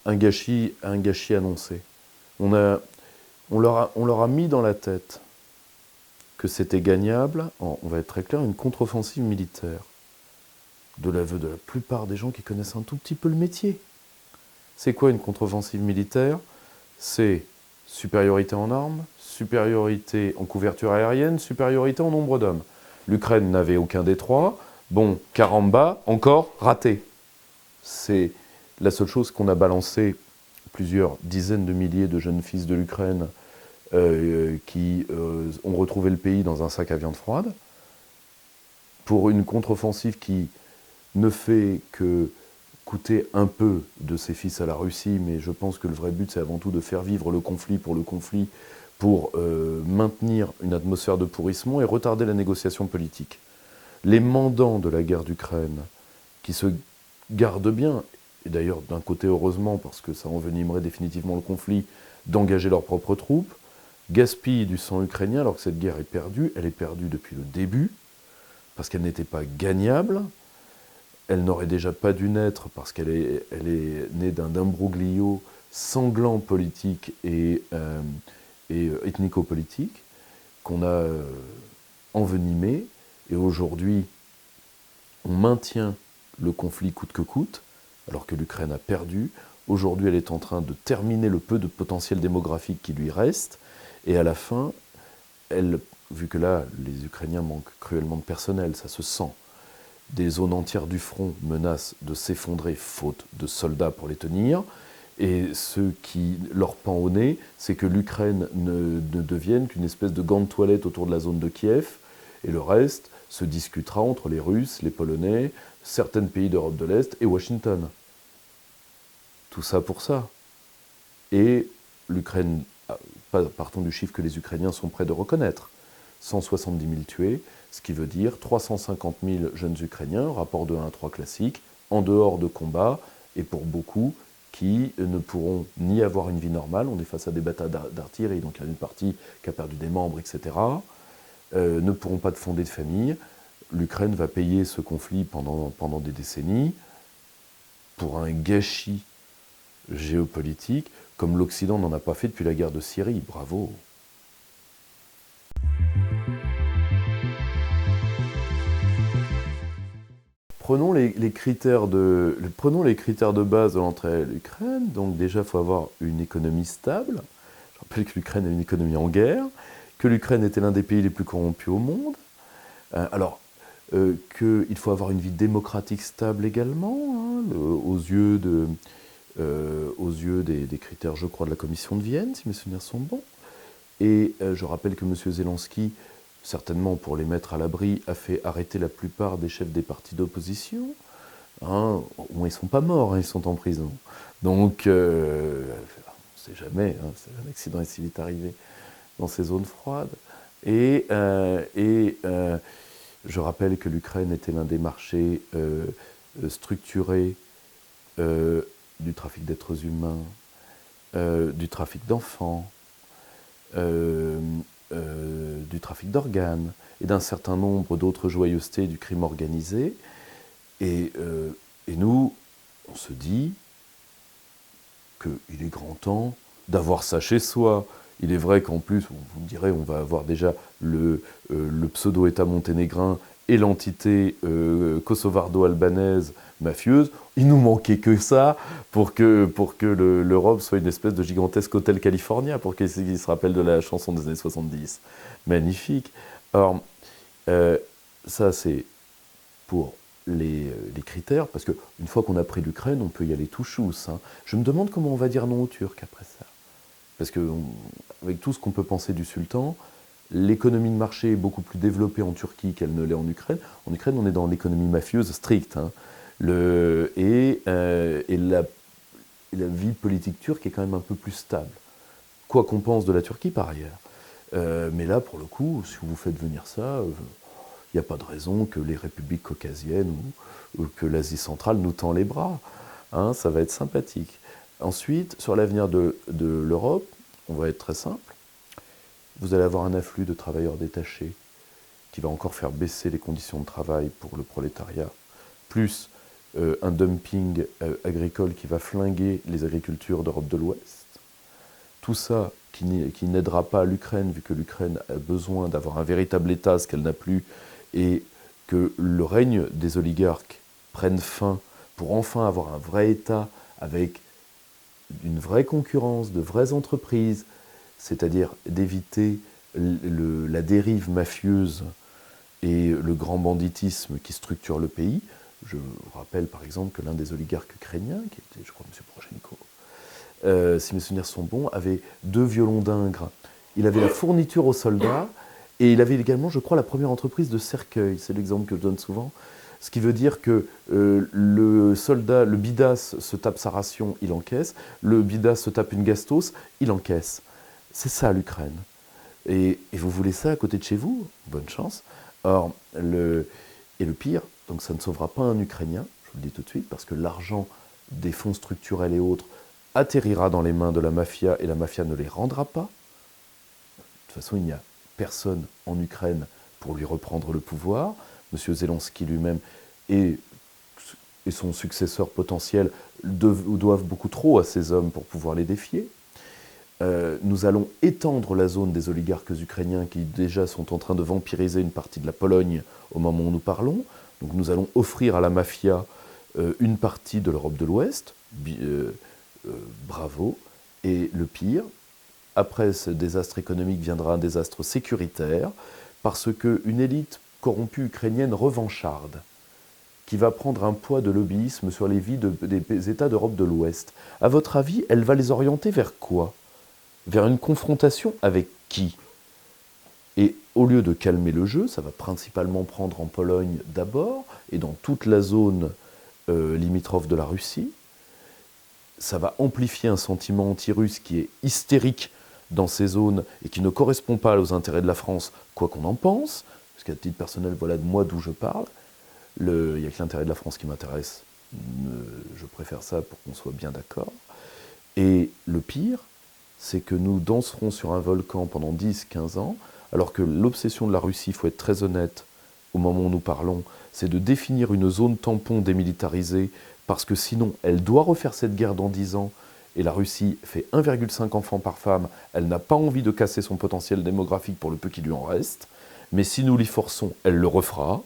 un gâchis annoncé. On leur a mis dans la tête que c'était gagnable, on va être très clair, une contre-offensive militaire. De l'aveu de la plupart des gens qui connaissent un tout petit peu le métier. C'est quoi une contre-offensive militaire? C'est supériorité en armes, supériorité en couverture aérienne, supériorité en nombre d'hommes. L'Ukraine n'avait aucun des trois. Bon, caramba, encore raté. C'est la seule chose qu'on a balancé plusieurs dizaines de milliers de jeunes fils de l'Ukraine qui ont retrouvé le pays dans un sac à viande froide, pour une contre-offensive qui ne fait que coûter un peu de ses fils à la Russie, mais je pense que le vrai but, c'est avant tout de faire vivre le conflit, pour maintenir une atmosphère de pourrissement et retarder la négociation politique. Les mandants de la guerre d'Ukraine, qui se gardent bien, et d'ailleurs d'un côté heureusement, parce que ça envenimerait définitivement le conflit, d'engager leurs propres troupes, gaspillent du sang ukrainien alors que cette guerre est perdue. Elle est perdue depuis le début, parce qu'elle n'était pas gagnable. Elle n'aurait déjà pas dû naître parce qu'elle est née d'un imbroglio sanglant politique et ethnico-politique qu'on a envenimé. Et aujourd'hui, on maintient le conflit coûte que coûte, alors que l'Ukraine a perdu. Aujourd'hui, elle est en train de terminer le peu de potentiel démographique qui lui reste. Et à la fin, vu que là, les Ukrainiens manquent cruellement de personnel, ça se sent. Des zones entières du front menacent de s'effondrer faute de soldats pour les tenir. Et ce qui leur pend au nez, c'est que l'Ukraine ne devienne qu'une espèce de gant de toilette autour de la zone de Kiev, et le reste se discutera entre les Russes, les Polonais, certains pays d'Europe de l'Est et Washington. Tout ça pour ça. Et l'Ukraine, partons du chiffre que les Ukrainiens sont prêts de reconnaître, 170 000 tués, ce qui veut dire 350 000 jeunes Ukrainiens, rapport de 1 à 3 classique, en dehors de combat, et pour beaucoup, qui ne pourront ni avoir une vie normale, on est face à des batailles d'artillerie, donc il y a une partie qui a perdu des membres, etc., ne pourront pas fonder de famille. L'Ukraine va payer ce conflit pendant des décennies pour un gâchis géopolitique, comme l'Occident n'en a pas fait depuis la guerre de Syrie. Bravo! Prenons les critères de base de l'entrée à l'Ukraine. Donc déjà, il faut avoir une économie stable. Je rappelle que l'Ukraine est une économie en guerre, que l'Ukraine était l'un des pays les plus corrompus au monde. Qu'il faut avoir une vie démocratique stable également, hein, aux yeux des critères, je crois, de la Commission de Vienne, si mes souvenirs sont bons. Et je rappelle que M. Zelensky, certainement pour les mettre à l'abri, a fait arrêter la plupart des chefs des partis d'opposition. Hein, bon, ils ne sont pas morts, hein, ils sont en prison. Donc, on ne sait jamais, hein, un accident est si vite arrivé dans ces zones froides. Je rappelle que l'Ukraine était l'un des marchés structurés du trafic d'êtres humains, du trafic d'enfants, du trafic d'organes et d'un certain nombre d'autres joyeusetés du crime organisé. Et nous, on se dit qu'il est grand temps d'avoir ça chez soi. Il est vrai qu'en plus, vous me direz, on va avoir déjà le pseudo-État monténégrin et l'entité kosovardo-albanaise mafieuse. Il nous manquait que ça pour que l'Europe soit une espèce de gigantesque hôtel California, pour qu'il se rappelle de la chanson des années 70. Magnifique. Alors, ça c'est pour les critères, parce qu'une fois qu'on a pris l'Ukraine, on peut y aller tout chousse. Hein. Je me demande comment on va dire non aux Turcs après ça. Parce qu'avec tout ce qu'on peut penser du sultan, l'économie de marché est beaucoup plus développée en Turquie qu'elle ne l'est en Ukraine. En Ukraine, on est dans l'économie mafieuse stricte. Hein. Et la vie politique turque est quand même un peu plus stable. Quoi qu'on pense de la Turquie par ailleurs. Mais là, pour le coup, si vous faites venir ça, il n'y a pas de raison que les républiques caucasiennes ou que l'Asie centrale nous tend les bras. Hein, ça va être sympathique. Ensuite, sur l'avenir de l'Europe, on va être très simple. Vous allez avoir un afflux de travailleurs détachés qui va encore faire baisser les conditions de travail pour le prolétariat, plus un dumping agricole qui va flinguer les agricultures d'Europe de l'Ouest. Tout ça qui n'aidera pas l'Ukraine, vu que l'Ukraine a besoin d'avoir un véritable État, ce qu'elle n'a plus, et que le règne des oligarques prenne fin pour enfin avoir un vrai État avec une vraie concurrence, de vraies entreprises, c'est-à-dire d'éviter la dérive mafieuse et le grand banditisme qui structure le pays. Je rappelle par exemple que l'un des oligarques ukrainiens, qui était, je crois, M. Poroshenko, si mes souvenirs sont bons, avait 2 violons d'Ingres. Il avait la fourniture aux soldats, et il avait également, je crois, la première entreprise de cercueil. C'est l'exemple que je donne souvent. Ce qui veut dire que le soldat, le bidas se tape sa ration, il encaisse. Le bidas se tape une gastos, il encaisse. C'est ça l'Ukraine. Et vous voulez ça à côté de chez vous? Bonne chance. Or, le pire, donc ça ne sauvera pas un Ukrainien, je vous le dis tout de suite, parce que l'argent des fonds structurels et autres atterrira dans les mains de la mafia et la mafia ne les rendra pas. De toute façon, il n'y a personne en Ukraine pour lui reprendre le pouvoir. M. Zelensky lui-même et son successeur potentiel doivent beaucoup trop à ces hommes pour pouvoir les défier. Nous allons étendre la zone des oligarques ukrainiens qui déjà sont en train de vampiriser une partie de la Pologne au moment où nous parlons. Donc nous allons offrir à la mafia une partie de l'Europe de l'Ouest. Bravo. Et le pire, après ce désastre économique viendra un désastre sécuritaire, parce qu'une élite corrompue ukrainienne revancharde, qui va prendre un poids de lobbyisme sur les vies des États d'Europe de l'Ouest, à votre avis, elle va les orienter vers quoi? Vers une confrontation avec qui? Et au lieu de calmer le jeu, ça va principalement prendre en Pologne d'abord, et dans toute la zone limitrophe de la Russie. Ça va amplifier un sentiment anti-russe qui est hystérique dans ces zones et qui ne correspond pas aux intérêts de la France, quoi qu'on en pense, parce qu'à titre personnel, voilà de moi d'où je parle. Il n'y a que l'intérêt de la France qui m'intéresse. Je préfère ça pour qu'on soit bien d'accord. Et le pire, c'est que nous danserons sur un volcan pendant 10-15 ans, alors que l'obsession de la Russie, il faut être très honnête, au moment où nous parlons, c'est de définir une zone tampon démilitarisée, parce que sinon, elle doit refaire cette guerre dans 10 ans, et la Russie fait 1,5 enfants par femme, elle n'a pas envie de casser son potentiel démographique pour le peu qui lui en reste, mais si nous l'y forçons, elle le refera.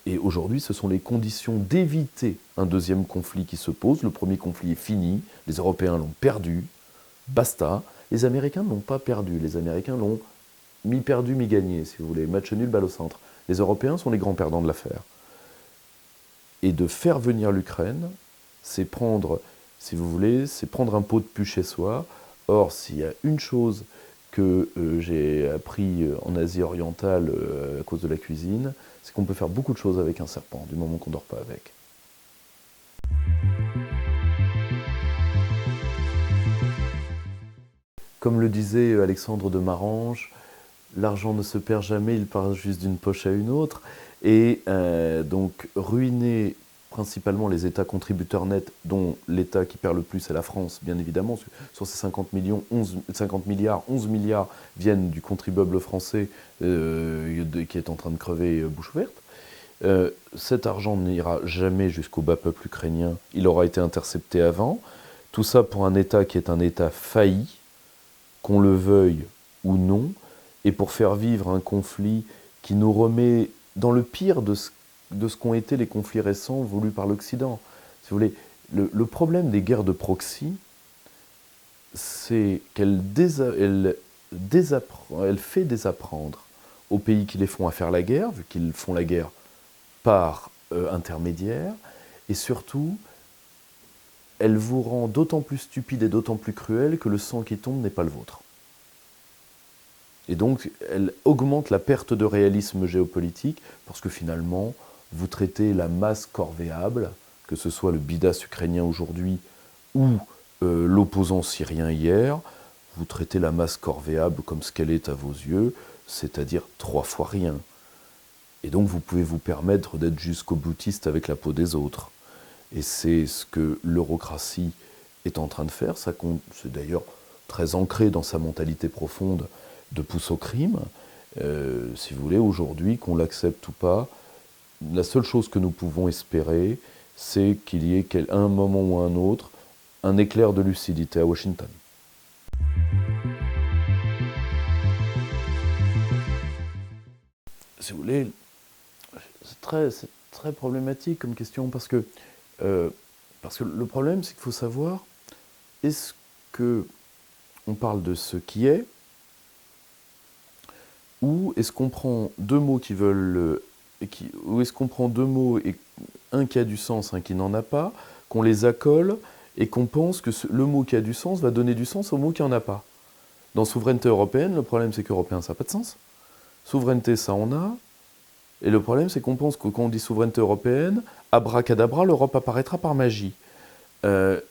Et aujourd'hui, ce sont les conditions d'éviter un deuxième conflit qui se pose. Le premier conflit est fini, les Européens l'ont perdu, basta. Les Américains ne l'ont pas perdu, les Américains l'ont mi-perdu, mi-gagné, si vous voulez, match nul, balle au centre. Les Européens sont les grands perdants de l'affaire. Et de faire venir l'Ukraine, c'est prendre, si vous voulez, c'est prendre un pot de pu chez soi. Or, s'il y a une chose que j'ai appris en Asie orientale à cause de la cuisine, c'est qu'on peut faire beaucoup de choses avec un serpent, du moment qu'on ne dort pas avec. Comme le disait Alexandre de Marange, l'argent ne se perd jamais, il part juste d'une poche à une autre. Et donc ruiner principalement les États contributeurs nets, dont l'État qui perd le plus est la France, bien évidemment. Sur ces 50 milliards, 11 milliards viennent du contribuable français qui est en train de crever bouche ouverte. Cet argent n'ira jamais jusqu'au bas peuple ukrainien, il aura été intercepté avant. Tout ça pour un État qui est un État failli, qu'on le veuille ou non, et pour faire vivre un conflit qui nous remet dans le pire de ce qu'ont été les conflits récents voulus par l'Occident. Si vous voulez, le problème des guerres de proxy, c'est qu'elle fait désapprendre aux pays qui les font à faire la guerre, vu qu'ils font la guerre par intermédiaire, et surtout, elle vous rend d'autant plus stupide et d'autant plus cruel que le sang qui tombe n'est pas le vôtre. Et donc, elle augmente la perte de réalisme géopolitique, parce que finalement, vous traitez la masse corvéable, que ce soit le bidas ukrainien aujourd'hui ou l'opposant syrien hier, vous traitez la masse corvéable comme ce qu'elle est à vos yeux, c'est-à-dire 3 fois rien. Et donc, vous pouvez vous permettre d'être jusqu'au boutiste avec la peau des autres. Et c'est ce que l'eurocratie est en train de faire. C'est d'ailleurs très ancré dans sa mentalité profonde de pousse au crime. Si vous voulez, aujourd'hui, qu'on l'accepte ou pas, la seule chose que nous pouvons espérer, c'est qu'il y ait à un moment ou à un autre un éclair de lucidité à Washington. Si vous voulez, c'est très problématique comme question parce que le problème, c'est qu'il faut savoir, est-ce que on parle de ce qui est, ou est-ce qu'on prend deux mots qui veulent, ou est-ce qu'on prend deux mots, et un qui a du sens, un qui n'en a pas, qu'on les accole, et qu'on pense que le mot qui a du sens va donner du sens au mot qui n'en a pas. Dans souveraineté européenne, le problème c'est qu'européen ça n'a pas de sens. Souveraineté, ça en a. Et le problème c'est qu'on pense que quand on dit souveraineté européenne, abracadabra, l'Europe apparaîtra par magie. Un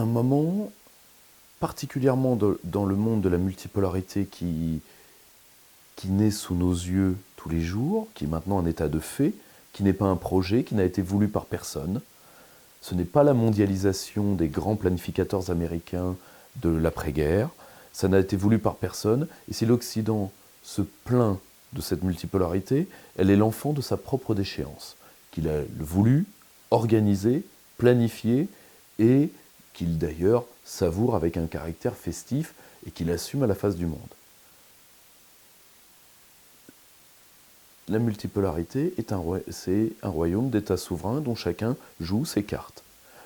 moment, particulièrement dans le monde de la multipolarité qui naît sous nos yeux tous les jours, qui est maintenant un état de fait, qui n'est pas un projet, qui n'a été voulu par personne. Ce n'est pas la mondialisation des grands planificateurs américains de l'après-guerre, ça n'a été voulu par personne, et si l'Occident se plaint de cette multipolarité, elle est l'enfant de sa propre déchéance, qu'il a voulu, organisé, planifié, et qu'il d'ailleurs savoure avec un caractère festif, et qu'il assume à la face du monde. La multipolarité c'est un royaume d'États souverains dont chacun joue ses cartes.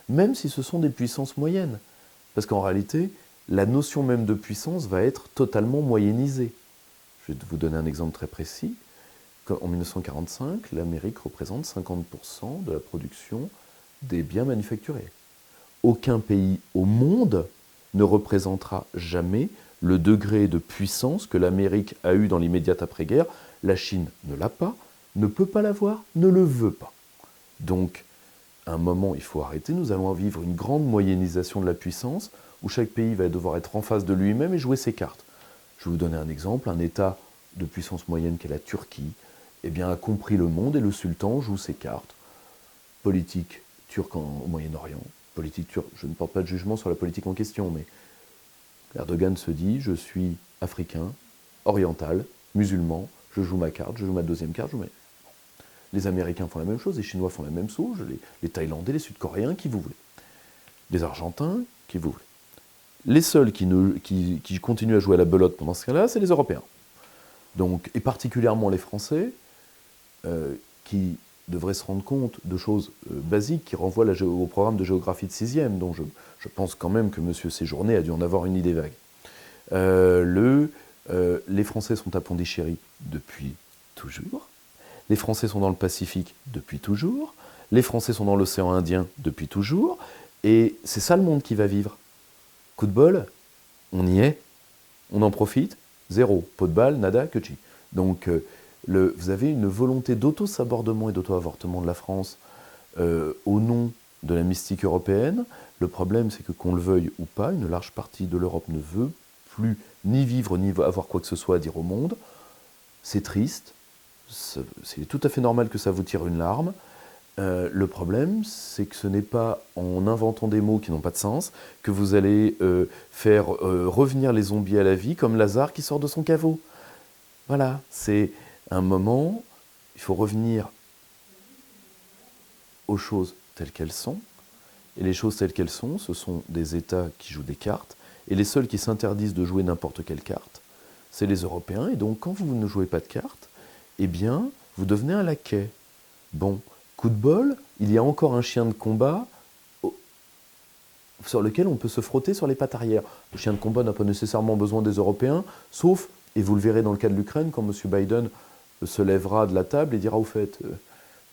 Même si ce sont des puissances moyennes. Parce qu'en réalité, la notion même de puissance va être totalement moyennisée. Je vais vous donner un exemple très précis. En 1945, l'Amérique représente 50% de la production des biens manufacturés. Aucun pays au monde ne représentera jamais le degré de puissance que l'Amérique a eu dans l'immédiate après-guerre. La Chine ne l'a pas, ne peut pas l'avoir, ne le veut pas. Donc, à un moment, il faut arrêter. Nous allons vivre une grande moyennisation de la puissance, où chaque pays va devoir être en face de lui-même et jouer ses cartes. Je vais vous donner un exemple. Un État de puissance moyenne qu'est la Turquie, eh bien, a compris le monde et le sultan joue ses cartes. Politique turque au Moyen-Orient, politique turque, je ne porte pas de jugement sur la politique en question, mais Erdogan se dit, je suis africain, oriental, musulman, je joue ma carte, je joue ma deuxième carte, Les Américains font la même chose, les Chinois font la même chose, les Thaïlandais, les Sud-Coréens, qui vous voulez. Les Argentins, qui vous voulez. Les seuls qui continuent à jouer à la belote pendant ce cas-là, c'est les Européens. Donc, et particulièrement les Français, qui devraient se rendre compte de choses basiques qui renvoient au programme de géographie de 6e, dont je pense quand même que M. Séjourné a dû en avoir une idée vague. Les Français sont à Pondichéry depuis toujours. Les Français sont dans le Pacifique depuis toujours. Les Français sont dans l'océan Indien depuis toujours. Et c'est ça le monde qui va vivre. Coup de bol, on y est, on en profite, zéro. Pot de balle, nada, que chi. Donc, vous avez une volonté d'auto-sabordement et d'auto-avortement de la France au nom de la mystique européenne. Le problème, c'est que qu'on le veuille ou pas, une large partie de l'Europe ne veut plus ni vivre, ni avoir quoi que ce soit à dire au monde. C'est triste, c'est tout à fait normal que ça vous tire une larme. Le problème, c'est que ce n'est pas en inventant des mots qui n'ont pas de sens que vous allez faire revenir les zombies à la vie comme Lazare qui sort de son caveau. Voilà, c'est un moment, il faut revenir aux choses telles qu'elles sont. Et les choses telles qu'elles sont, ce sont des États qui jouent des cartes. Et les seuls qui s'interdisent de jouer n'importe quelle carte, c'est les Européens. Et donc, quand vous ne jouez pas de cartes, eh bien, vous devenez un laquais. Bon, coup de bol, il y a encore un chien de combat sur lequel on peut se frotter sur les pattes arrière. Le chien de combat n'a pas nécessairement besoin des Européens, sauf, et vous le verrez dans le cas de l'Ukraine, quand M. Biden se lèvera de la table et dira, au fait,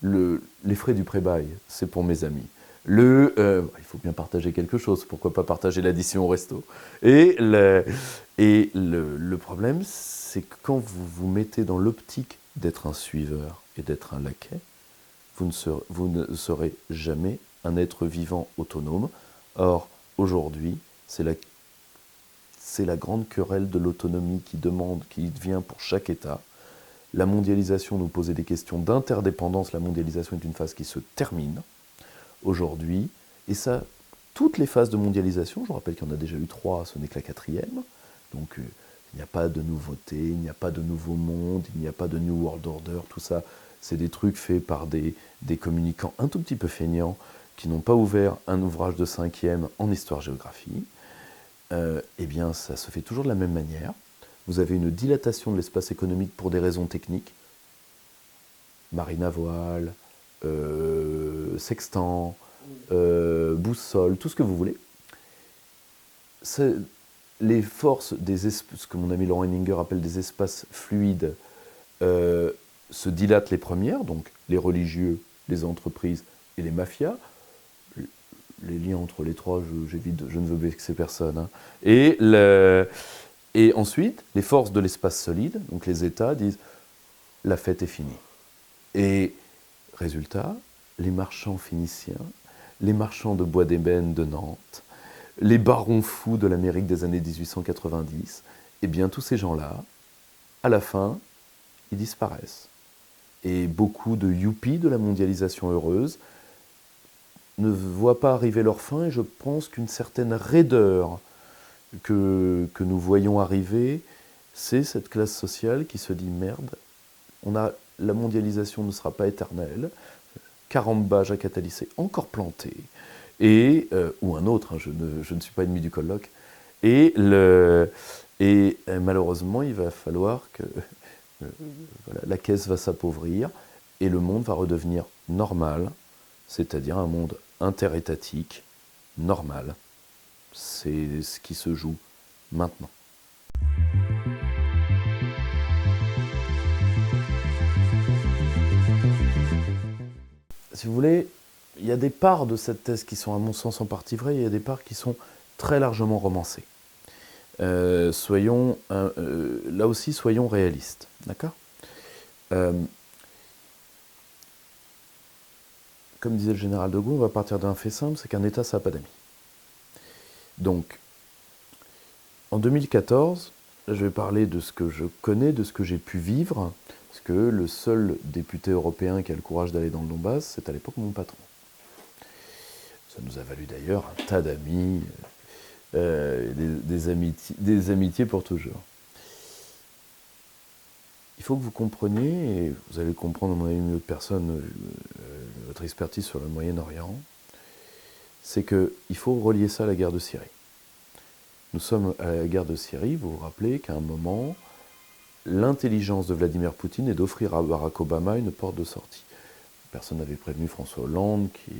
les frais du pré-bail, c'est pour mes amis. Il faut bien partager quelque chose, pourquoi pas partager l'addition au resto. Et le problème, c'est que quand vous vous mettez dans l'optique d'être un suiveur et d'être un laquais, vous ne serez jamais un être vivant autonome. Or, aujourd'hui, c'est la grande querelle de l'autonomie qui vient pour chaque État. La mondialisation nous posait des questions d'interdépendance. La mondialisation est une phase qui se termine aujourd'hui. Et ça, toutes les phases de mondialisation, je vous rappelle qu'il y en a déjà eu 3, ce n'est que la 4e. Donc, il n'y a pas de nouveauté, il n'y a pas de nouveau monde, il n'y a pas de New World Order, tout ça c'est des trucs faits par des communicants un tout petit peu feignants qui n'ont pas ouvert un ouvrage de 5e en histoire-géographie. Eh bien, ça se fait toujours de la même manière. Vous avez une dilatation de l'espace économique pour des raisons techniques, marine à voile, sextant, boussole, tout ce que vous voulez. Les forces, ce que mon ami Laurent Henninger appelle des espaces fluides, se dilatent les premières, donc les religieux, les entreprises et les mafias. Les liens entre les trois, j'évite, je ne veux vexer personne. Hein. Et ensuite, les forces de l'espace solide, donc les États, disent « la fête est finie ». Et résultat, les marchands phéniciens, les marchands de bois d'ébène de Nantes, les barons fous de l'Amérique des années 1890, eh bien tous ces gens-là, à la fin, ils disparaissent. Et beaucoup de yuppies de la mondialisation heureuse ne voient pas arriver leur fin, et je pense qu'une certaine raideur que nous voyons arriver, c'est cette classe sociale qui se dit « merde, la mondialisation ne sera pas éternelle, Caramba, Jacques Attali s'est encore planté, ou un autre, hein, je ne suis pas ennemi du colloque, et malheureusement, il va falloir que voilà, la caisse va s'appauvrir, et le monde va redevenir normal, c'est-à-dire un monde interétatique, normal. C'est ce qui se joue maintenant. Si vous voulez, il y a des parts de cette thèse qui sont à mon sens en partie vraies, et il y a des parts qui sont très largement romancées. Là aussi, soyons réalistes, d'accord ? Comme disait le général de Gaulle, on va partir d'un fait simple, c'est qu'un État, ça n'a pas d'amis. Donc, en 2014, je vais parler de ce que je connais, de ce que j'ai pu vivre, parce que le seul député européen qui a le courage d'aller dans le Donbass, c'est à l'époque mon patron. Ça nous a valu d'ailleurs un tas d'amis, des amitiés pour toujours. Il faut que vous compreniez, et vous allez comprendre, à mon avis, mieux de personne, votre expertise sur le Moyen-Orient, c'est qu'il faut relier ça à la guerre de Syrie. Nous sommes à la guerre de Syrie, vous vous rappelez qu'à un moment, l'intelligence de Vladimir Poutine est d'offrir à Barack Obama une porte de sortie. Personne n'avait prévenu François Hollande qui,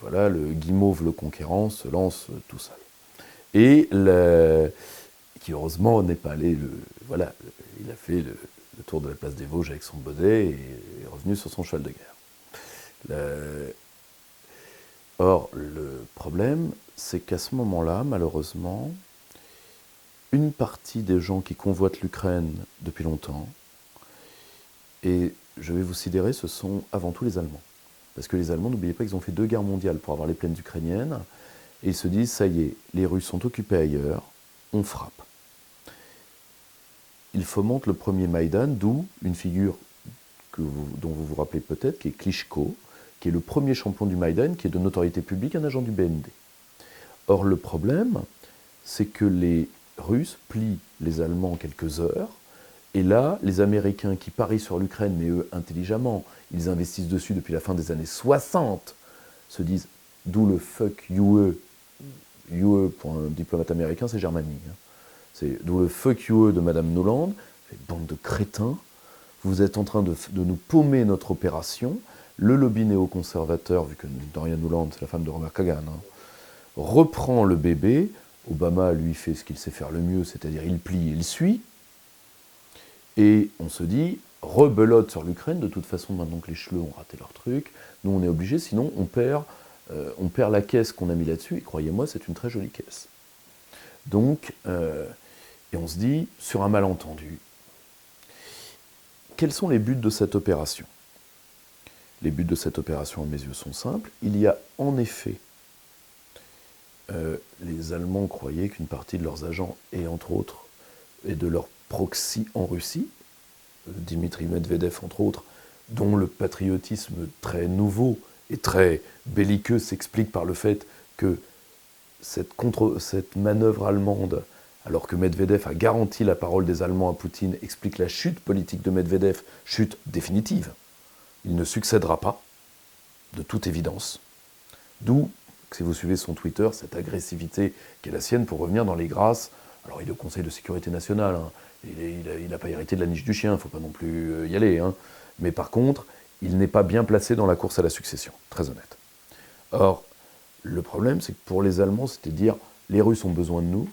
voilà, le Guimauve le conquérant se lance tout seul. Et qui heureusement n'est pas allé, voilà, il a fait le tour de la place des Vosges avec son bonnet et est revenu sur son cheval de guerre. Or, le problème, c'est qu'à ce moment-là, malheureusement, une partie des gens qui convoitent l'Ukraine depuis longtemps, et je vais vous sidérer, ce sont avant tout les Allemands. Parce que les Allemands, n'oubliez pas qu'ils ont fait 2 guerres mondiales pour avoir les plaines ukrainiennes, et ils se disent, ça y est, les Russes sont occupés ailleurs, on frappe. Ils fomentent le premier Maïdan, d'où une figure dont vous vous rappelez peut-être, qui est Klitschko, qui est le premier champion du Maïdan, qui est de notoriété publique, un agent du BND. Or, le problème, c'est que les Russes plient les Allemands en quelques heures, et là, les Américains qui parient sur l'Ukraine, mais eux, intelligemment, ils investissent dessus depuis la fin des années 60, se disent, d'où le fuck you, pour un diplomate américain, c'est Germanie. Hein. C'est d'où le fuck you de Madame Nuland, bande de crétins, vous êtes en train de nous paumer notre opération, le lobby néoconservateur, vu que Dorian Nuland, c'est la femme de Robert Kagan, hein, reprend le bébé, Obama, lui, fait ce qu'il sait faire le mieux, c'est-à-dire il plie, il suit, et on se dit, rebelote sur l'Ukraine, de toute façon, maintenant que les cheleux ont raté leur truc, nous on est obligés, sinon on perd la caisse qu'on a mis là-dessus, et croyez-moi, c'est une très jolie caisse. Donc, et on se dit, sur un malentendu, quels sont les buts de cette opération ? Les buts de cette opération, à mes yeux, sont simples. Il y a en effet, les Allemands croyaient qu'une partie de leurs agents, et entre autres, et de leurs proxy en Russie, Dimitri Medvedev entre autres, dont le patriotisme très nouveau et très belliqueux s'explique par le fait que cette manœuvre allemande alors que Medvedev a garanti la parole des Allemands à Poutine, explique la chute politique de Medvedev, chute définitive. Il ne succédera pas, de toute évidence. D'où, si vous suivez son Twitter, cette agressivité qui est la sienne pour revenir dans les grâces. Alors il est au Conseil de sécurité nationale, hein. Il n'a pas hérité de la niche du chien, il ne faut pas non plus y aller. Hein. Mais par contre, il n'est pas bien placé dans la course à la succession, très honnête. Or, le problème, c'est que pour les Allemands, c'était de dire les Russes ont besoin de nous,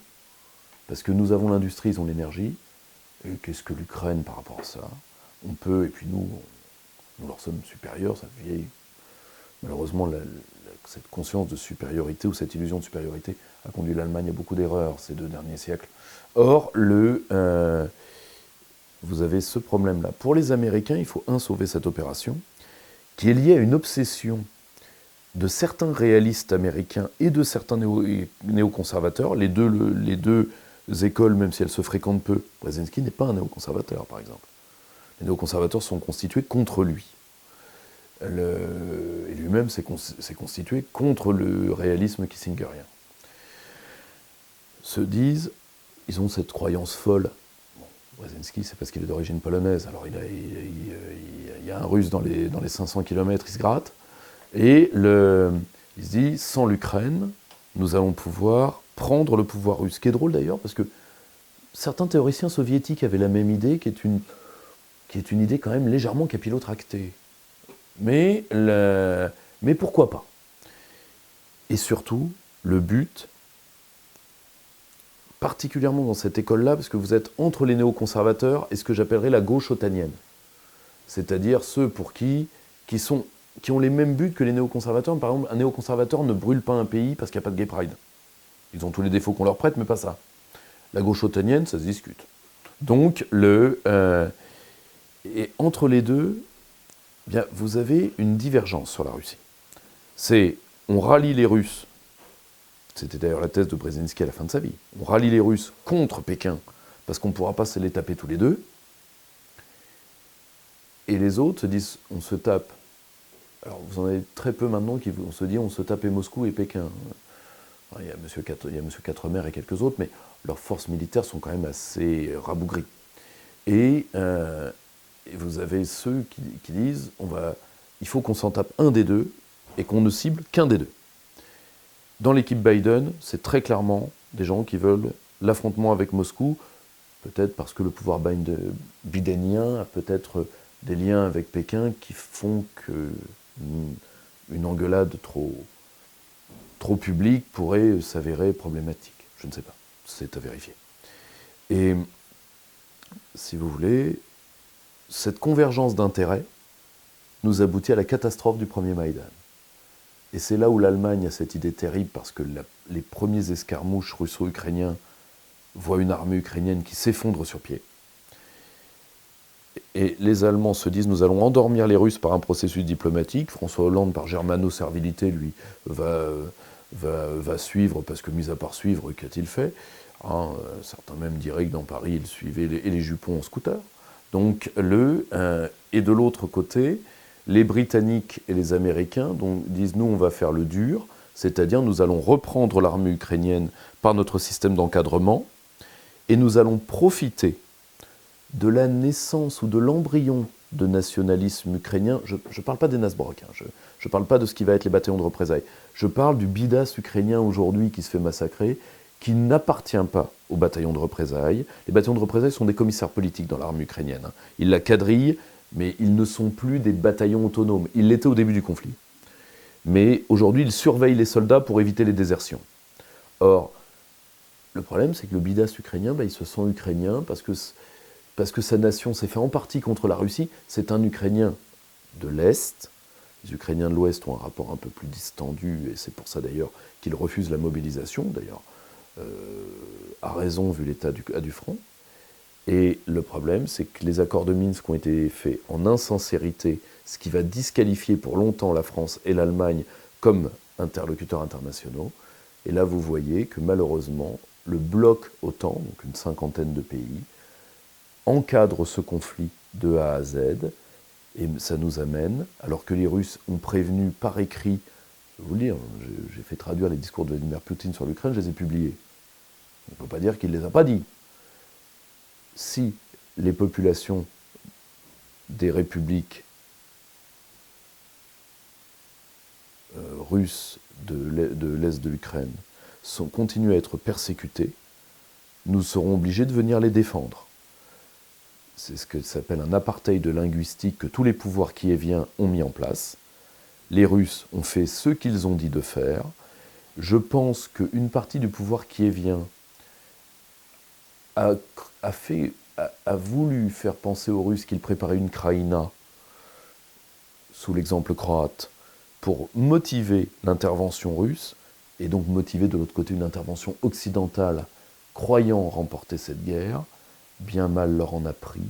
parce que nous avons l'industrie, ils ont l'énergie, et qu'est-ce que l'Ukraine par rapport à ça? On peut, et puis nous leur sommes supérieurs, ça vieillit. Malheureusement, cette conscience de supériorité ou cette illusion de supériorité a conduit l'Allemagne à beaucoup d'erreurs ces 2 derniers siècles. Or, vous avez ce problème-là. Pour les Américains, il faut sauver cette opération, qui est liée à une obsession de certains réalistes américains et de certains néoconservateurs, les deux écoles, même si elles se fréquentent peu. Brzezinski n'est pas un néoconservateur, par exemple. Les néoconservateurs sont constitués contre lui. Et lui-même s'est constitué contre le réalisme kissingerien. Se disent, ils ont cette croyance folle. Bon, Brzezinski, c'est parce qu'il est d'origine polonaise, alors il y a un Russe dans les 500 km, il se gratte, et il se dit, sans l'Ukraine, nous allons pouvoir prendre le pouvoir russe. Ce qui est drôle d'ailleurs, parce que certains théoriciens soviétiques avaient la même idée, qui est une idée quand même légèrement capillotractée. Mais pourquoi pas? Et surtout, le but, particulièrement dans cette école-là, parce que vous êtes entre les néoconservateurs et ce que j'appellerais la gauche otanienne. C'est-à-dire ceux pour qui ont les mêmes buts que les néoconservateurs. Par exemple, un néoconservateur ne brûle pas un pays parce qu'il n'y a pas de gay pride. Ils ont tous les défauts qu'on leur prête, mais pas ça. La gauche otanienne, ça se discute. Donc, et entre les deux, bien, vous avez une divergence sur la Russie. On rallie les Russes, c'était d'ailleurs la thèse de Brzezinski à la fin de sa vie, on rallie les Russes contre Pékin, parce qu'on ne pourra pas se les taper tous les deux, et les autres se disent, on se tape. Alors vous en avez très peu maintenant qui se dit, on se tape Moscou et Pékin. Il y a M. Quatremer et quelques autres, mais leurs forces militaires sont quand même assez rabougries. Et vous avez ceux qui disent, il faut qu'on s'en tape un des deux et qu'on ne cible qu'un des deux. Dans l'équipe Biden, c'est très clairement des gens qui veulent l'affrontement avec Moscou, peut-être parce que le pouvoir bidenien a peut-être des liens avec Pékin qui font qu'une engueulade trop publique pourrait s'avérer problématique. Je ne sais pas, c'est à vérifier. Et si vous voulez, cette convergence d'intérêts nous aboutit à la catastrophe du premier Maïdan. Et c'est là où l'Allemagne a cette idée terrible, parce que les premiers escarmouches russo-ukrainiens voient une armée ukrainienne qui s'effondre sur pied. Et les Allemands se disent, nous allons endormir les Russes par un processus diplomatique. François Hollande, par germano-servilité, lui, va suivre, parce que, mis à part suivre, qu'a-t-il fait? Certains même diraient que dans Paris, il suivait les jupons en scooter. Donc, et de l'autre côté, les Britanniques et les Américains disent, nous, on va faire le dur, c'est-à-dire nous allons reprendre l'armée ukrainienne par notre système d'encadrement, et nous allons profiter de la naissance ou de l'embryon de nationalisme ukrainien. Je ne parle pas des Nasbrock, je ne parle pas de ce qui va être les bataillons de représailles. Je parle du bidas ukrainien aujourd'hui qui se fait massacrer, qui n'appartient pas aux bataillons de représailles. Les bataillons de représailles sont des commissaires politiques dans l'armée ukrainienne. Ils la quadrillent, mais ils ne sont plus des bataillons autonomes. Ils l'étaient au début du conflit. Mais aujourd'hui, ils surveillent les soldats pour éviter les désertions. Or, le problème, c'est que le bidas ukrainien, il se sent ukrainien parce que sa nation s'est fait en partie contre la Russie. C'est un Ukrainien de l'Est. Les Ukrainiens de l'Ouest ont un rapport un peu plus distendu, et c'est pour ça d'ailleurs qu'ils refusent la mobilisation, d'ailleurs, à raison vu l'état du front. Et le problème, c'est que les accords de Minsk ont été faits en insincérité, ce qui va disqualifier pour longtemps la France et l'Allemagne comme interlocuteurs internationaux. Et là, vous voyez que malheureusement, le bloc OTAN, donc une cinquantaine de pays, encadre ce conflit de A à Z, et ça nous amène, alors que les Russes ont prévenu par écrit, je vais vous le dire, j'ai fait traduire les discours de Vladimir Poutine sur l'Ukraine, je les ai publiés. On ne peut pas dire qu'il ne les a pas dit. Si les populations des républiques russes de l'Est de l'Ukraine continuent à être persécutées, nous serons obligés de venir les défendre. C'est ce que s'appelle un apartheid linguistique que tous les pouvoirs kieviens ont mis en place. Les Russes ont fait ce qu'ils ont dit de faire. Je pense qu'une partie du pouvoir kievien a voulu faire penser aux Russes qu'ils préparaient une Kraïna, sous l'exemple croate, pour motiver l'intervention russe, et donc motiver de l'autre côté une intervention occidentale, croyant remporter cette guerre. Bien mal leur en a pris.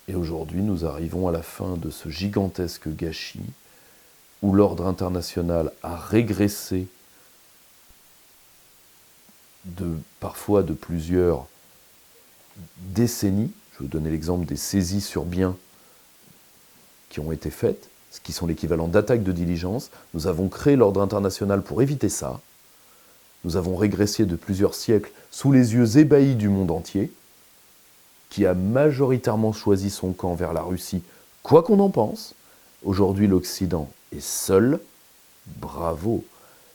Et aujourd'hui, nous arrivons à la fin de ce gigantesque gâchis, où l'ordre international a régressé parfois de plusieurs décennies. Je vais vous donner l'exemple des saisies sur biens qui ont été faites, ce qui sont l'équivalent d'attaques de diligence. Nous avons créé l'ordre international pour éviter ça. Nous avons régressé de plusieurs siècles sous les yeux ébahis du monde entier, qui a majoritairement choisi son camp vers la Russie, quoi qu'on en pense. Aujourd'hui, l'Occident est seul. Bravo.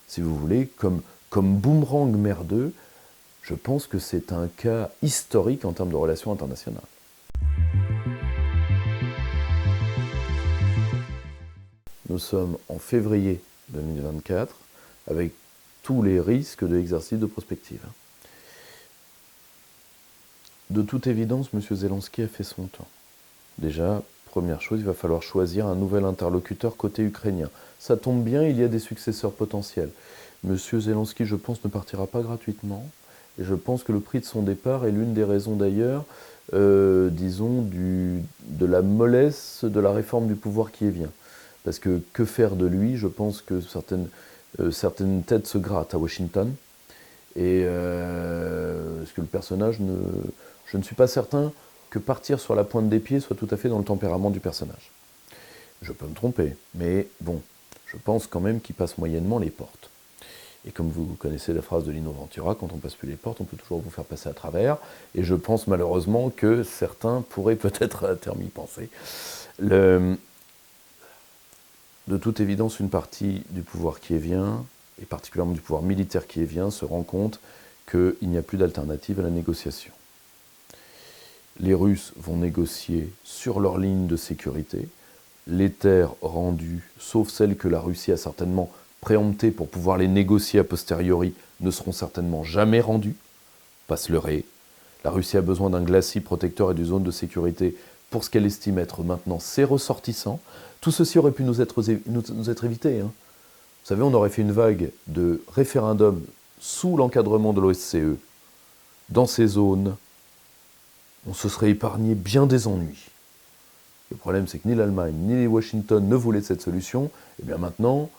Si vous voulez, comme boomerang merdeux, je pense que c'est un cas historique en termes de relations internationales. Nous sommes en février 2024, avec tous les risques de l'exercice de prospective. De toute évidence, M. Zelensky a fait son temps. Déjà, première chose, il va falloir choisir un nouvel interlocuteur côté ukrainien. Ça tombe bien, il y a des successeurs potentiels. M. Zelensky, je pense, ne partira pas gratuitement. Et je pense que le prix de son départ est l'une des raisons d'ailleurs, disons, de la mollesse de la réforme du pouvoir qui vient. Parce que faire de lui? Je pense que certaines têtes se grattent à Washington. Et parce que le personnage je ne suis pas certain que partir sur la pointe des pieds soit tout à fait dans le tempérament du personnage. Je peux me tromper, mais bon, je pense quand même qu'il passe moyennement les portes. Et comme vous connaissez la phrase de Lino Ventura, quand on passe plus les portes, on peut toujours vous faire passer à travers. Et je pense malheureusement que certains pourraient peut-être à terme y penser. De toute évidence, une partie du pouvoir kievien, et particulièrement du pouvoir militaire kievien, se rend compte qu'il n'y a plus d'alternative à la négociation. Les Russes vont négocier sur leur ligne de sécurité. Les terres rendues, sauf celles que la Russie a certainement préemptées pour pouvoir les négocier a posteriori, ne seront certainement jamais rendues. Pas se leurrer. La Russie a besoin d'un glacis protecteur et d'une zone de sécurité pour ce qu'elle estime être maintenant ses ressortissants. Tout ceci aurait pu nous être évité. Vous savez, on aurait fait une vague de référendums sous l'encadrement de l'OSCE, dans ces zones. On se serait épargné bien des ennuis. Le problème, c'est que ni l'Allemagne, ni Washington ne voulaient cette solution. Et bien maintenant,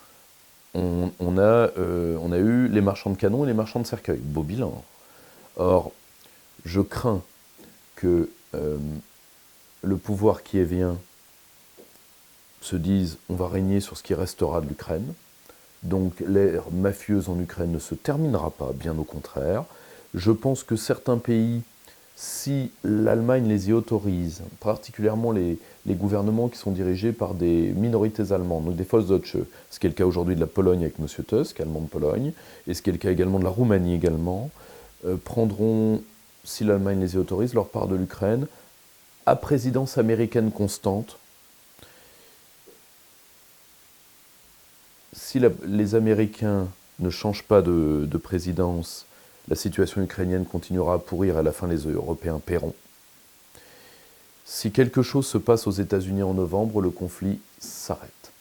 on a eu les marchands de canons et les marchands de cercueils. Beau bilan. Or, je crains que le pouvoir kievien se dise « on va régner sur ce qui restera de l'Ukraine ». Donc l'ère mafieuse en Ukraine ne se terminera pas, bien au contraire. Je pense que certains pays, si l'Allemagne les y autorise, particulièrement les gouvernements qui sont dirigés par des minorités allemandes, donc des Volksdeutsche, ce qui est le cas aujourd'hui de la Pologne avec M. Tusk, allemand de Pologne, et ce qui est le cas également de la Roumanie également, prendront, si l'Allemagne les y autorise, leur part de l'Ukraine, à présidence américaine constante. Si les Américains ne changent pas de présidence, la situation ukrainienne continuera à pourrir et à la fin les Européens paieront. Si quelque chose se passe aux États-Unis en novembre, le conflit s'arrête.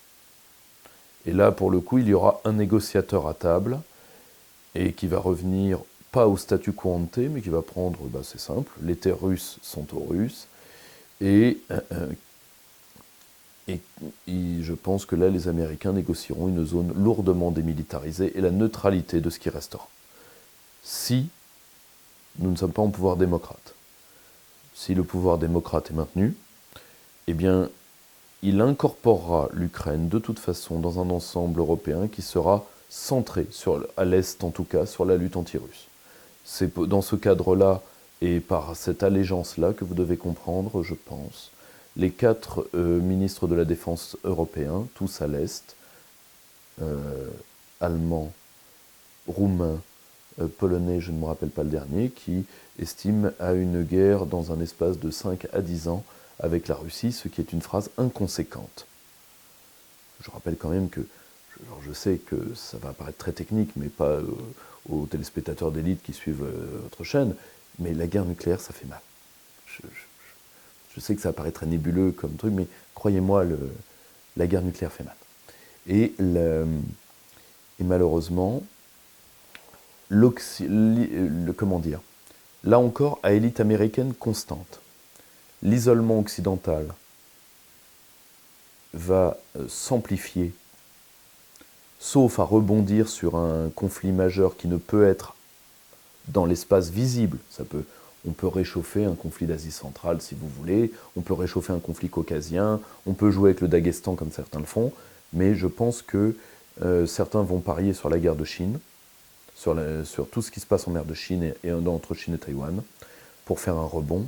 Et là, pour le coup, il y aura un négociateur à table et qui va revenir pas au statu quo ante, mais qui va prendre, c'est simple, les terres russes sont aux Russes et je pense que là, les Américains négocieront une zone lourdement démilitarisée et la neutralité de ce qui restera. Si nous ne sommes pas en pouvoir démocrate. Si le pouvoir démocrate est maintenu, eh bien, il incorporera l'Ukraine de toute façon dans un ensemble européen qui sera centré, à l'Est en tout cas, sur la lutte anti-russe. C'est dans ce cadre-là et par cette allégeance-là que vous devez comprendre, je pense, les 4 ministres de la Défense européens, tous à l'Est, allemands, roumains, polonais, je ne me rappelle pas le dernier, qui estiment à une guerre dans un espace de 5 à 10 ans avec la Russie, ce qui est une phrase inconséquente. Je rappelle quand même que, je sais que ça va paraître très technique, mais pas aux téléspectateurs d'élite qui suivent votre chaîne, mais la guerre nucléaire, ça fait mal. Je sais que ça paraît très nébuleux comme truc, mais croyez-moi, la guerre nucléaire fait mal. Et malheureusement, comment dire, là encore, à élite américaine constante, l'isolement occidental va s'amplifier, sauf à rebondir sur un conflit majeur qui ne peut être dans l'espace visible. On peut réchauffer un conflit d'Asie centrale si vous voulez, on peut réchauffer un conflit caucasien, on peut jouer avec le Daghestan comme certains le font, mais je pense que certains vont parier sur la guerre de Chine, sur tout ce qui se passe en mer de Chine et entre Chine et Taïwan, pour faire un rebond.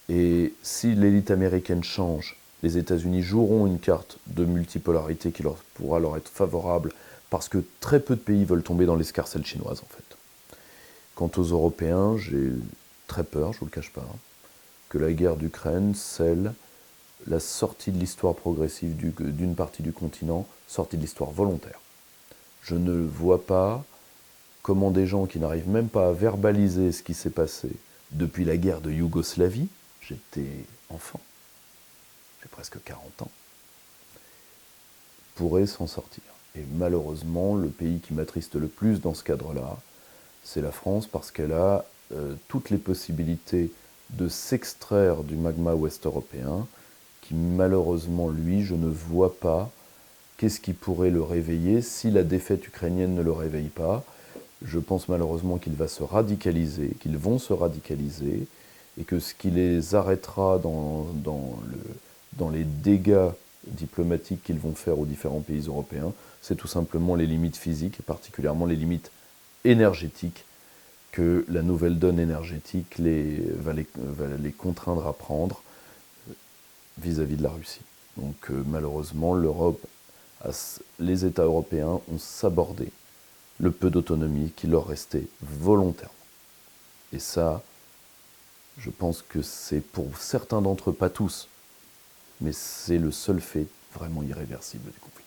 Et si l'élite américaine change, les États-Unis joueront une carte de multipolarité qui pourra leur être favorable, parce que très peu de pays veulent tomber dans l'escarcelle chinoise, en fait. Quant aux Européens, j'ai très peur, je ne vous le cache pas, que la guerre d'Ukraine scelle la sortie de l'histoire progressive d'une partie du continent, sortie de l'histoire volontaire. Je ne vois pas comment des gens qui n'arrivent même pas à verbaliser ce qui s'est passé depuis la guerre de Yougoslavie, j'étais enfant, j'ai presque 40 ans, pourraient s'en sortir. Et malheureusement, le pays qui m'attriste le plus dans ce cadre-là, c'est la France, parce qu'elle a toutes les possibilités de s'extraire du magma ouest-européen, qui malheureusement, lui, je ne vois pas qu'est-ce qui pourrait le réveiller si la défaite ukrainienne ne le réveille pas. Je pense malheureusement qu'il va se radicaliser, qu'ils vont se radicaliser, et que ce qui les arrêtera dans les dégâts diplomatiques qu'ils vont faire aux différents pays européens, c'est tout simplement les limites physiques, et particulièrement les limites énergétiques que la nouvelle donne énergétique va les contraindre à prendre vis-à-vis de la Russie. Donc malheureusement, l'Europe, les États européens ont sabordé le peu d'autonomie qui leur restait volontairement. Et ça, je pense que c'est pour certains d'entre eux, pas tous, mais c'est le seul fait vraiment irréversible du conflit.